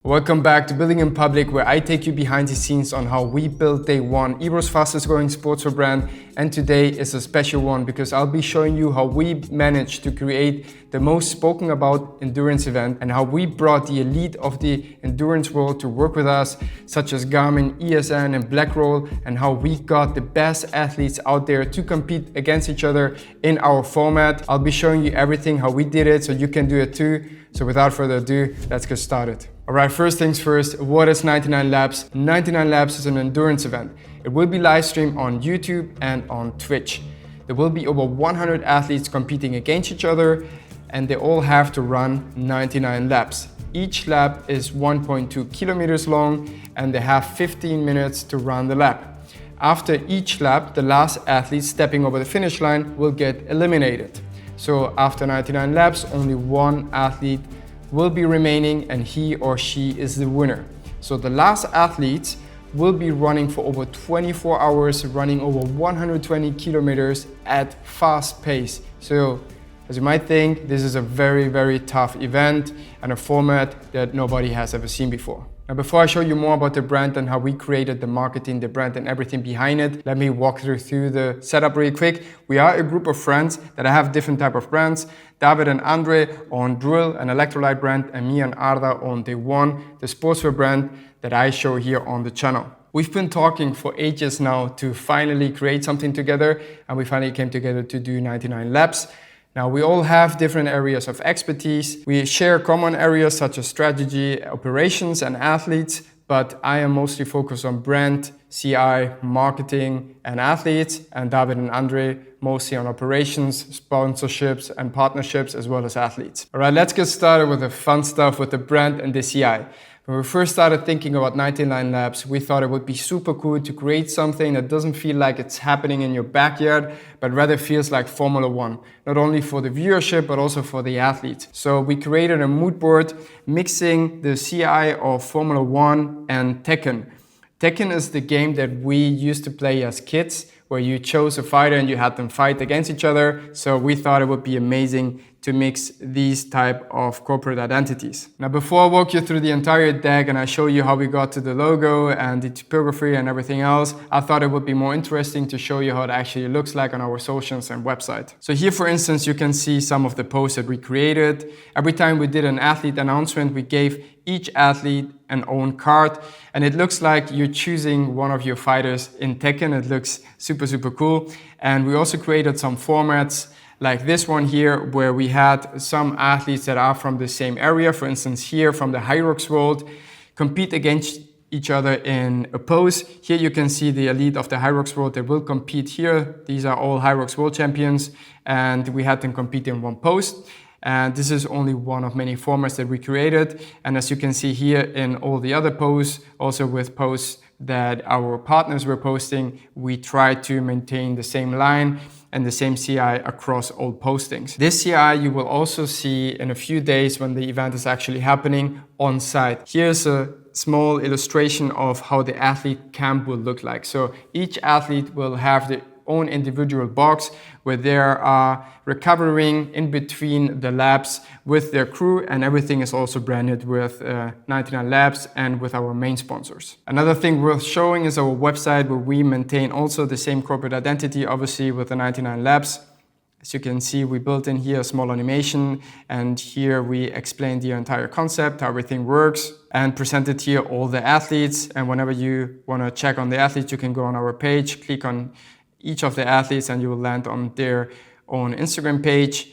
Welcome back to Building in Public, where I take you behind the scenes on how we built dayone, Ebro's fastest growing sportswear brand. And today is a special one because I'll be showing you how we managed to create the most spoken about endurance event and how we brought the elite of the endurance world to work with us, such as Garmin, ESN and Blackroll, and how we got the best athletes out there to compete against each other in our format. I'll be showing you everything, how we did it, so you can do it too. So without further ado, let's get started. Alright, first things first, what is 99 Laps? 99 Laps is an endurance event. It will be live streamed on YouTube and on Twitch. There will be over 100 athletes competing against each other, and they all have to run 99 laps. Each lap is 1.2 kilometers long, and they have 15 minutes to run the lap. After each lap, the last athlete stepping over the finish line will get eliminated. So after 99 laps, only one athlete will be remaining and he or she is the winner. So the last athletes will be running for over 24 hours, running over 120 kilometers at fast pace. So as you might think, this is a very, very tough event and a format that nobody has ever seen before. Now, before I show you more about the brand and how we created the marketing, the brand and everything behind it, let me walk through the setup really quick. We are a group of friends that have different type of brands. David and Andre own DRYLL, an electrolyte brand, and me and Arda own dayone, the sportswear brand that I show here on the channel. We've been talking for ages now to finally create something together, and we finally came together to do 99 laps. Now, we all have different areas of expertise. We share common areas such as strategy, operations, and athletes, but I am mostly focused on brand, CI, marketing, and athletes, and David and Andre mostly on operations, sponsorships, and partnerships, as well as athletes. All right, let's get started with the fun stuff with the brand and the CI. When we first started thinking about 99 Laps, we thought it would be super cool to create something that doesn't feel like it's happening in your backyard, but rather feels like Formula One, not only for the viewership, but also for the athletes. So we created a mood board mixing the CI of Formula One and Tekken. Tekken is the game that we used to play as kids, where you chose a fighter and you had them fight against each other. So we thought it would be amazing to mix these type of corporate identities. Now, before I walk you through the entire deck and I show you how we got to the logo and the typography and everything else, I thought it would be more interesting to show you how it actually looks like on our socials and website. So here, for instance, you can see some of the posts that we created. Every time we did an athlete announcement, we gave each athlete an own card, and it looks like you're choosing one of your fighters in Tekken. It looks super, super cool. And we also created some formats like this one here, where we had some athletes that are from the same area, for instance here from the hyrox world, compete against each other in a pose. Here you can see the elite of the hyrox world that will compete here. These are all hyrox world champions, and we had them compete in one pose. And this is only one of many formats that we created. And as you can see here in all the other posts, also with posts that our partners were posting, we tried to maintain the same line and the same CI across all postings. This CI you will also see in a few days when the event is actually happening on site. Here's a small illustration of how the athlete camp will look like. So each athlete will have their own individual box where they are recovering in between the laps with their crew, and everything is also branded with 99 Laps and with our main sponsors. Another thing worth showing is our website, where we maintain also the same corporate identity, obviously with the 99 Laps. As you can see, we built in here a small animation, and here we explain the entire concept, how everything works, and presented here all the athletes. And whenever you want to check on the athletes, you can go on our page, click on each of the athletes, and you will land on their own Instagram page.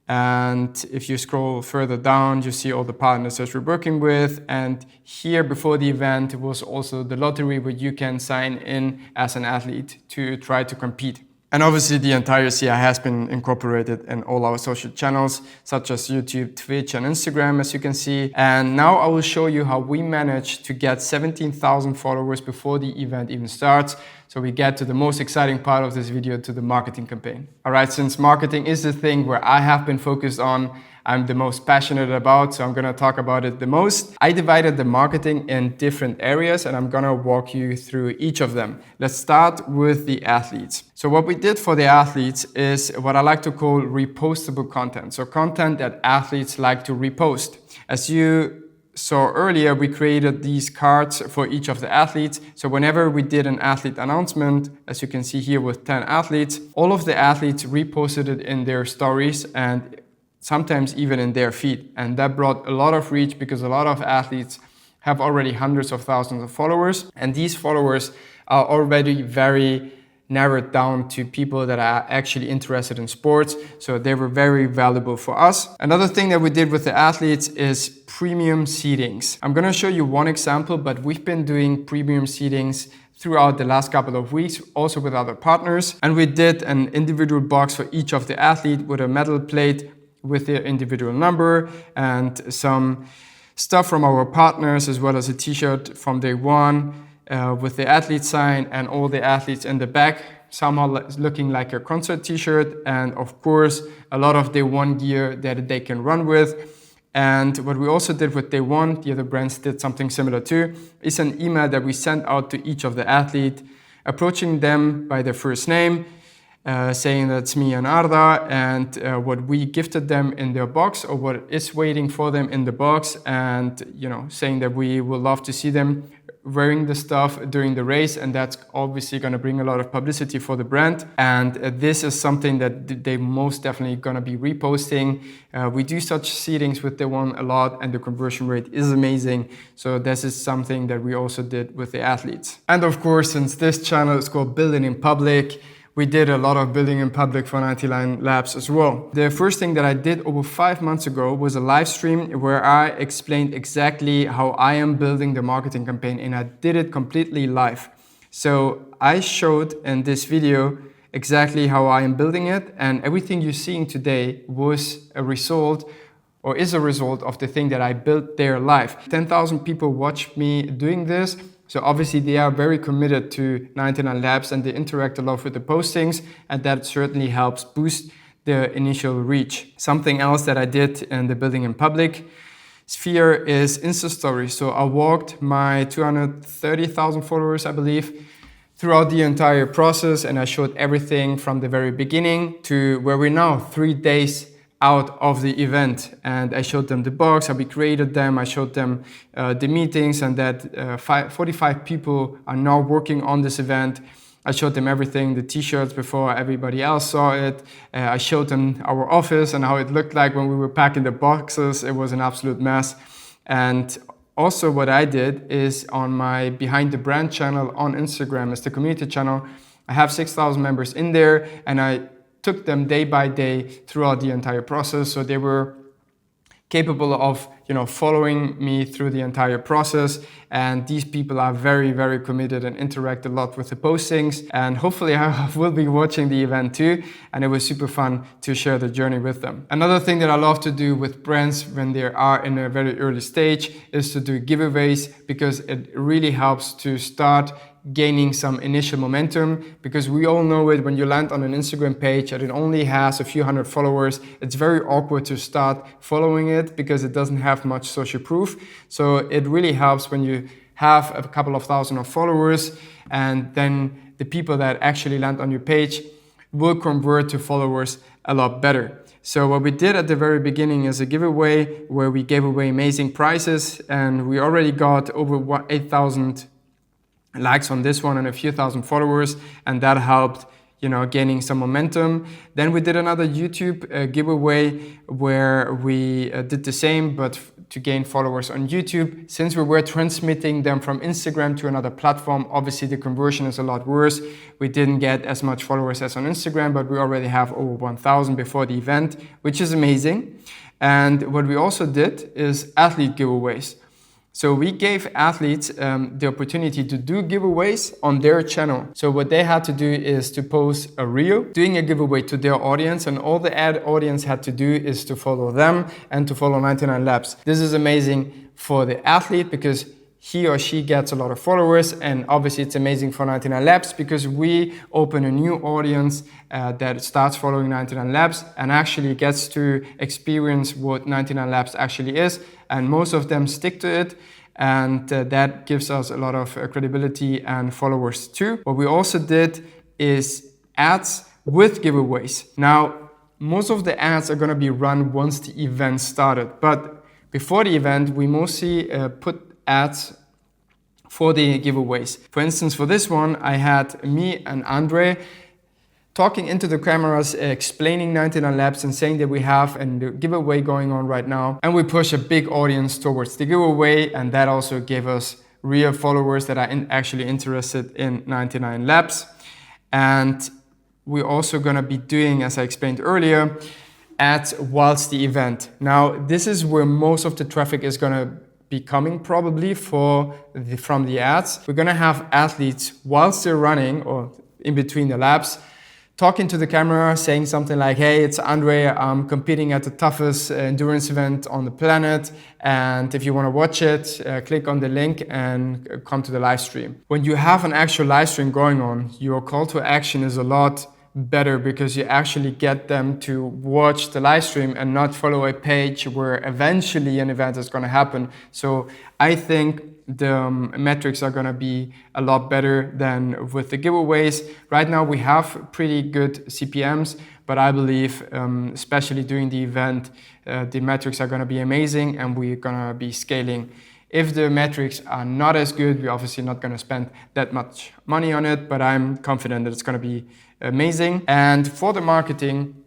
And if you scroll further down, you see all the partners that we're working with. And here before the event was also the lottery, where you can sign in as an athlete to try to compete. And obviously the entire CI has been incorporated in all our social channels, such as YouTube, Twitch, and Instagram, as you can see. And now I will show you how we managed to get 17,000 followers before the event even starts. So we get to the most exciting part of this video, to the marketing campaign. All right, since marketing is the thing where I have been focused on, I'm the most passionate about, so I'm gonna talk about it the most. I divided the marketing in different areas, and I'm gonna walk you through each of them. Let's start with the athletes. So what we did for the athletes is what I like to call repostable content. So content that athletes like to repost. As you saw earlier, we created these cards for each of the athletes. So whenever we did an athlete announcement, as you can see here with 10 athletes, all of the athletes reposted it in their stories and sometimes even in their feed. And that brought a lot of reach because a lot of athletes have already hundreds of thousands of followers. And these followers are already very narrowed down to people that are actually interested in sports. So they were very valuable for us. Another thing that we did with the athletes is premium seedings. I'm gonna show you one example, but we've been doing premium seedings throughout the last couple of weeks, also with other partners. And we did an individual box for each of the athlete with a metal plate with their individual number and some stuff from our partners, as well as a t-shirt from day one with the athlete sign and all the athletes in the back, somehow looking like a concert t-shirt, and of course a lot of day one gear that they can run with. And what we also did with day one, the other brands did something similar too, is an email that we sent out to each of the athlete, approaching them by their first name, saying that's me and Arda, and what we gifted them in their box or what is waiting for them in the box, and saying that we would love to see them wearing the stuff during the race, and that's obviously going to bring a lot of publicity for the brand. And this is something that they most definitely going to be reposting. We do such seedings with the one a lot, and the conversion rate is amazing. So this is something that we also did with the athletes. And of course, since this channel is called Building in Public, we did a lot of building in public for 99 Labs as well. The first thing that I did over 5 months ago was a live stream where I explained exactly how I am building the marketing campaign, and I did it completely live. So I showed in this video exactly how I am building it, and everything you're seeing today was a result or is a result of the thing that I built there live. 10,000 people watched me doing this. So obviously they are very committed to 99 Labs and they interact a lot with the postings, and that certainly helps boost the initial reach. Something else that I did in the Building in Public sphere is Insta Stories. So I walked my 230,000 followers, I believe, throughout the entire process, and I showed everything from the very beginning to where we're now 3 days out of the event. And I showed them the box, how we created them, I showed them the meetings, and that 45 people are now working on this event. I showed them everything, the t-shirts before everybody else saw it. I showed them our office and how it looked like when we were packing the boxes. It was an absolute mess. And also what I did is on my Behind the Brand channel on Instagram, it's the community channel, I have 6,000 members in there, and I took them day by day throughout the entire process. So they were capable of following me through the entire process. And these people are very, very committed and interact a lot with the postings. And hopefully I will be watching the event too. And it was super fun to share the journey with them. Another thing that I love to do with brands when they are in a very early stage is to do giveaways, because it really helps to start gaining some initial momentum, because we all know it, when you land on an Instagram page and it only has a few hundred followers, it's very awkward to start following it because it doesn't have much social proof. So it really helps when you have a couple of thousand of followers, and then the people that actually land on your page will convert to followers a lot better. So what we did at the very beginning is a giveaway where we gave away amazing prizes, and we already got over 8,000 likes on this one and a few thousand followers, and that helped gaining some momentum. Then we did another YouTube giveaway where we did the same, but to gain followers on YouTube. Since we were transmitting them from Instagram to another platform, obviously the conversion is a lot worse. We didn't get as much followers as on Instagram, but we already have over 1,000 before the event, which is amazing. And what we also did is athlete giveaways. So we gave athletes the opportunity to do giveaways on their channel. So what they had to do is to post a reel doing a giveaway to their audience, and all the ad audience had to do is to follow them and to follow 99 Labs. This is amazing for the athlete because he or she gets a lot of followers, and obviously it's amazing for 99 Labs because we open a new audience that starts following 99 Labs and actually gets to experience what 99 Labs actually is, and most of them stick to it, and that gives us a lot of credibility and followers too. What we also did is ads with giveaways. Now, most of the ads are going to be run once the event started, but Before the event, we mostly put ads for the giveaways. For instance, for this one, I had me and Andre talking into the cameras, explaining 99 Labs and saying that we have a giveaway going on right now. And we push a big audience towards the giveaway, and that also gave us real followers that are actually interested in 99 Labs. And we're also gonna be doing, as I explained earlier, ads whilst the event. Now, this is where most of the traffic is gonna be coming probably from the ads. We're gonna have athletes whilst they're running or in between the laps, talking to the camera, saying something like, hey, it's Andre, I'm competing at the toughest endurance event on the planet. And if you want to watch it, click on the link and come to the live stream. When you have an actual live stream going on, your call to action is a lot better because you actually get them to watch the live stream and not follow a page where eventually an event is going to happen. So I think the metrics are going to be a lot better than with the giveaways. Right now we have pretty good CPMs, but I believe especially during the event the metrics are going to be amazing and we're going to be scaling. If the metrics are not as good, we're obviously not going to spend that much money on it, but I'm confident that it's going to be amazing. And for the marketing,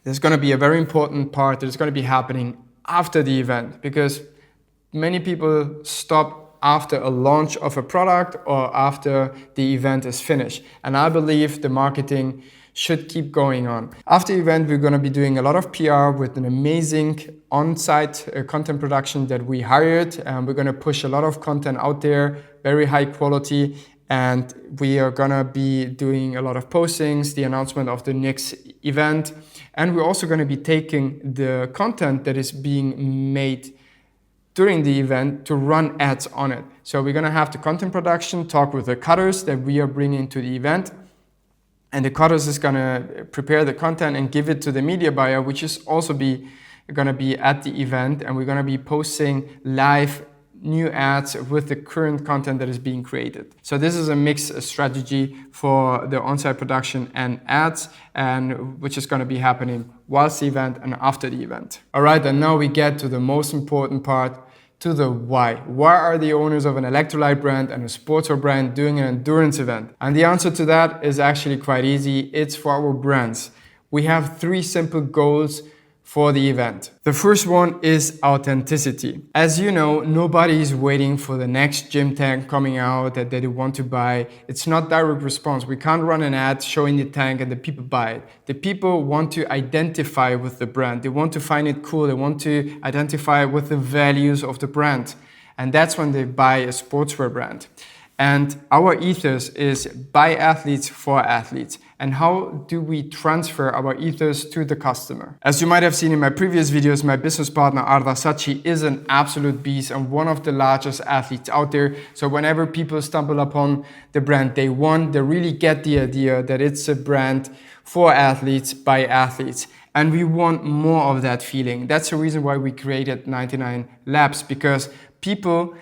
there's going to be a very important part that is going to be happening after the event, because many people stop after a launch of a product or after the event is finished. And I believe the marketing should keep going on. After the event, we're going to be doing a lot of PR with an amazing on-site content production that we hired. We're going to push a lot of content out there, very high quality. And we are going to be doing a lot of postings, the announcement of the next event. And we're also going to be taking the content that is being made during the event to run ads on it. So we're gonna have the content production, talk with the cutters that we are bringing to the event. And the cutters is gonna prepare the content and give it to the media buyer, which is also gonna be at the event. And we're gonna be posting live new ads with the current content that is being created. So this is a mixed strategy for the on-site production and ads, and which is going to be happening whilst the event and after the event. All right, and now we get to the most important part, to the why. Why are the owners of an electrolyte brand and a sportswear brand doing an endurance event? And the answer to that is actually quite easy. It's for our brands. We have 3 simple goals for the event. The first one is authenticity. As you know, nobody is waiting for the next gym tank coming out that they want to buy. It's not direct response. We can't run an ad showing the tank and the people buy it. The people want to identify with the brand. They want to find it cool. They want to identify with the values of the brand. And that's when they buy a sportswear brand. And our ethos is by athletes for athletes. And how do we transfer our ethos to the customer? As you might have seen in my previous videos, my business partner Arda Sachi is an absolute beast and one of the largest athletes out there. So whenever people stumble upon the brand dayone, they really get the idea that it's a brand for athletes by athletes. And we want more of that feeling. That's the reason why we created 99 Labs, because people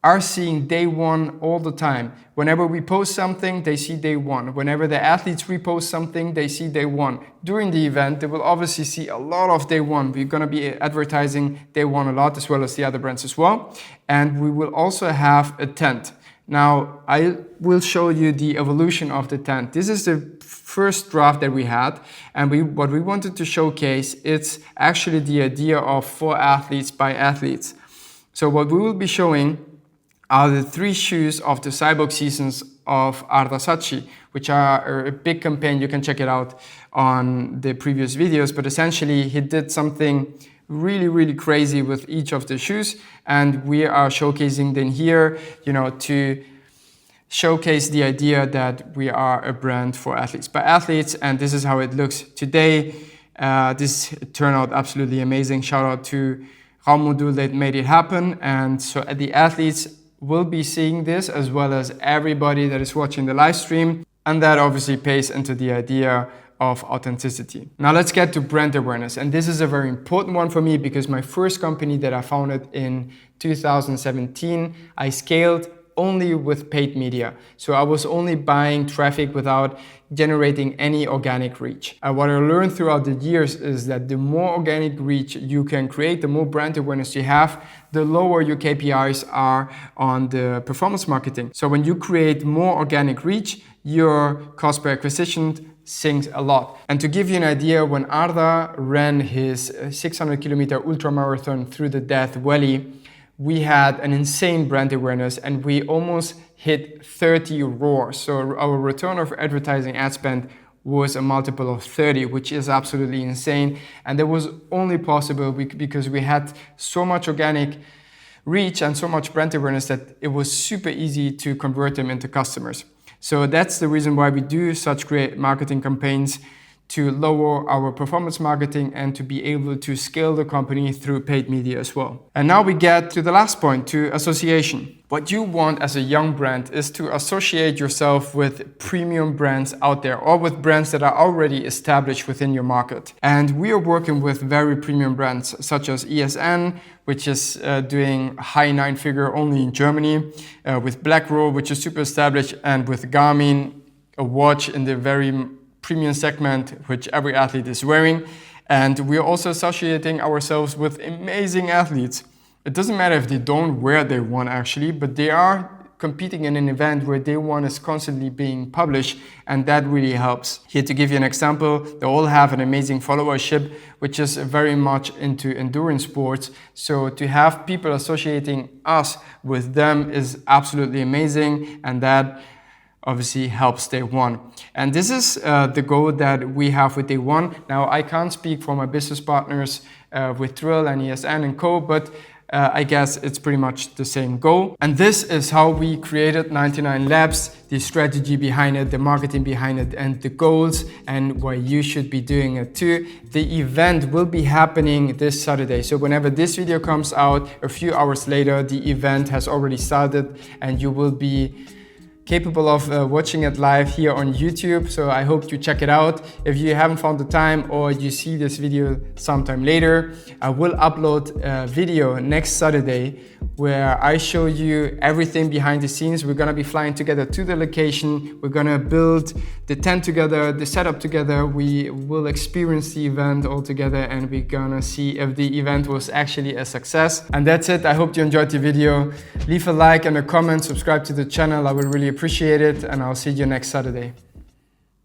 are seeing dayone all the time. Whenever we post something, they see dayone. Whenever the athletes repost something, they see dayone. During the event, they will obviously see a lot of dayone. We're gonna be advertising dayone a lot, as well as the other brands as well. And we will also have a tent. Now, I will show you the evolution of the tent. This is the first draft that we had. And what we wanted to showcase, it's actually the idea of for athletes by athletes. So what we will be showing are the 3 shoes of the Cyborg seasons of Arda Sachi, which are a big campaign. You can check it out on the previous videos, but essentially he did something really, really crazy with each of the shoes, and we are showcasing them here, to showcase the idea that we are a brand for athletes by athletes, and this is how it looks today. This turned out absolutely amazing. Shout out to Raumodul that made it happen, and so the athletes will be seeing this as well as everybody that is watching the live stream, and that obviously pays into the idea of authenticity. Now let's get to brand awareness, and this is a very important one for me because my first company that I founded in 2017, I scaled only with paid media. So I was only buying traffic without generating any organic reach. And what I learned throughout the years is that the more organic reach you can create, the more brand awareness you have, the lower your KPIs are on the performance marketing. So when you create more organic reach, your cost per acquisition sinks a lot. And to give you an idea, when Arda ran his 600-kilometer ultramarathon through the Death Valley, we had an insane brand awareness and we almost hit 30 roars. So our return of advertising ad spend was a multiple of 30, which is absolutely insane. And that was only possible because we had so much organic reach and so much brand awareness that it was super easy to convert them into customers. So that's the reason why we do such great marketing campaigns, to lower our performance marketing and to be able to scale the company through paid media as well. And now we get to the last point, to association. What you want as a young brand is to associate yourself with premium brands out there or with brands that are already established within your market. And we are working with very premium brands such as ESN, which is doing high 9-figure only in Germany, with Blackroll, which is super established, and with Garmin, a watch in the very premium segment, which every athlete is wearing. And we're also associating ourselves with amazing athletes. It doesn't matter if they don't wear dayone actually, but they are competing in an event where dayone is constantly being published, and that really helps. Here to give you an example, they all have an amazing followership, which is very much into endurance sports. So to have people associating us with them is absolutely amazing, and that obviously helps dayone. And this is the goal that we have with dayone. Now, I can't speak for my business partners with DRYLL and ESN and co, but I guess it's pretty much the same goal. And this is how we created 99 Labs, the strategy behind it, the marketing behind it, and the goals, and why you should be doing it too. The event will be happening this Saturday. So whenever this video comes out, a few hours later, the event has already started and you will be capable of watching it live here on YouTube. So I hope you check it out. If you haven't found the time or you see this video sometime later, I will upload a video next Saturday where I show you everything behind the scenes. We're gonna be flying together to the location. We're gonna build the tent together, the setup together. We will experience the event all together and we're gonna see if the event was actually a success. And that's it. I hope you enjoyed the video. Leave a like and a comment, subscribe to the channel. I will really appreciate it, and I'll see you next Saturday.